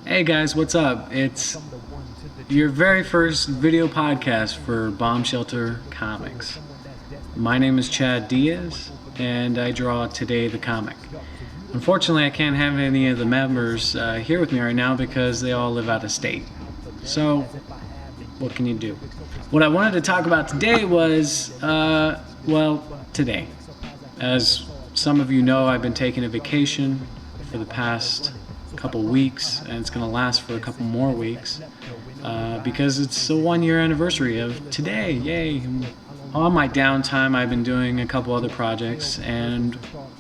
Hey guys, what's up? It's your very first video podcast for Bomb Shelter Comics. My name is Chad Diaz, and I draw Today the Comic. Unfortunately, I can't have any of the members here with me right now because they all live out of state. So, what can you do? What I wanted to talk about today was, today. As some of you know, I've been taking a vacation for the past couple weeks, and it's going to last for a couple more weeks because it's a 1-year anniversary of today. Yay! On my downtime, I've been doing a couple other projects, and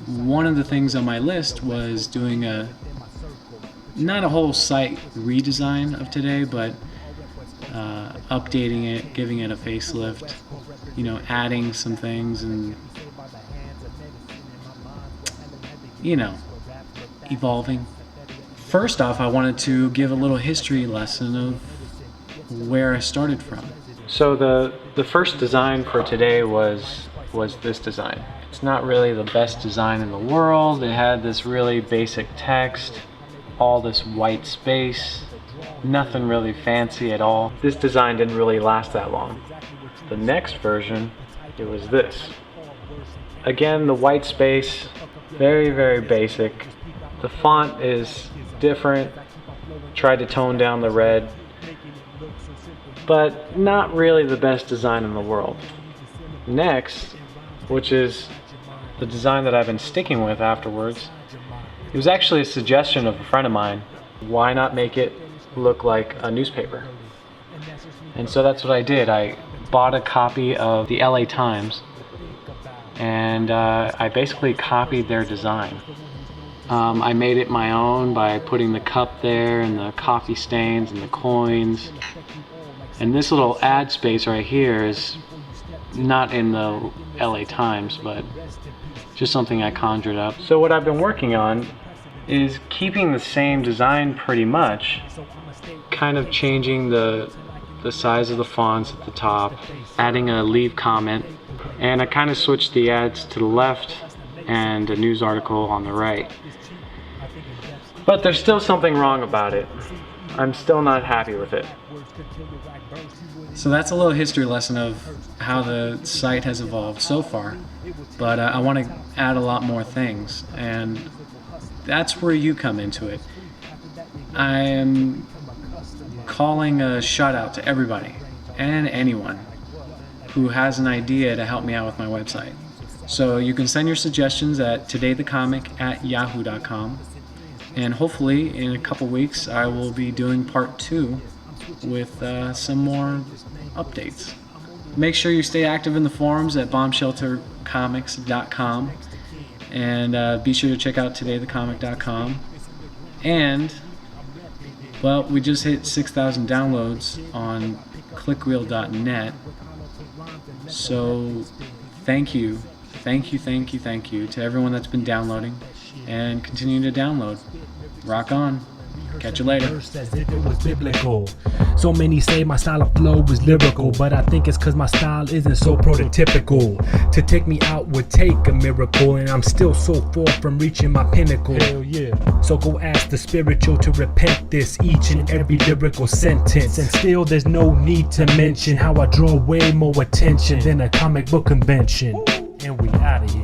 one of the things on my list was doing not a whole site redesign of today, but updating it, giving it a facelift, adding some things and evolving. First off, I wanted to give a little history lesson of where I started from. So the first design for today was this design. It's not really the best design in the world. It had this really basic text, all this white space, nothing really fancy at all. This design didn't really last that long. The next version, it was this. Again, the white space, very, very basic. The font is different, tried to tone down the red, but not really the best design in the world. Next, which is the design that I've been sticking with afterwards, it was actually a suggestion of a friend of mine. Why not make it look like a newspaper? And so that's what I did. I bought a copy of the LA Times, and I basically copied their design. I made it my own by putting the cup there and the coffee stains and the coins. And this little ad space right here is not in the LA Times, but just something I conjured up. So what I've been working on is keeping the same design pretty much, kind of changing the size of the fonts at the top, adding a leave comment, and I kind of switched the ads to the left and a news article on the right. But there's still something wrong about it. I'm still not happy with it. So that's a little history lesson of how the site has evolved so far. But I want to add a lot more things, and that's where you come into it. I am calling a shout out to everybody and anyone who has an idea to help me out with my website. So you can send your suggestions at todaythecomic@yahoo.com, and hopefully in a couple weeks I will be doing part 2 with some more updates. Make sure you stay active in the forums at bombsheltercomics.com, and be sure to check out todaythecomic.com. And we just hit 6,000 downloads on clickwheel.net, so thank you to everyone that's been downloading and continuing to download. Rock on. Catch you later. As if it was biblical. So many say my style of flow is lyrical, but I think it's cause my style isn't so prototypical. To take me out would take a miracle, and I'm still so far from reaching my pinnacle. Hell yeah. So go ask the spiritual to repent this each and every lyrical sentence. And still there's no need to mention how I draw way more attention than a comic book convention. And we outta here.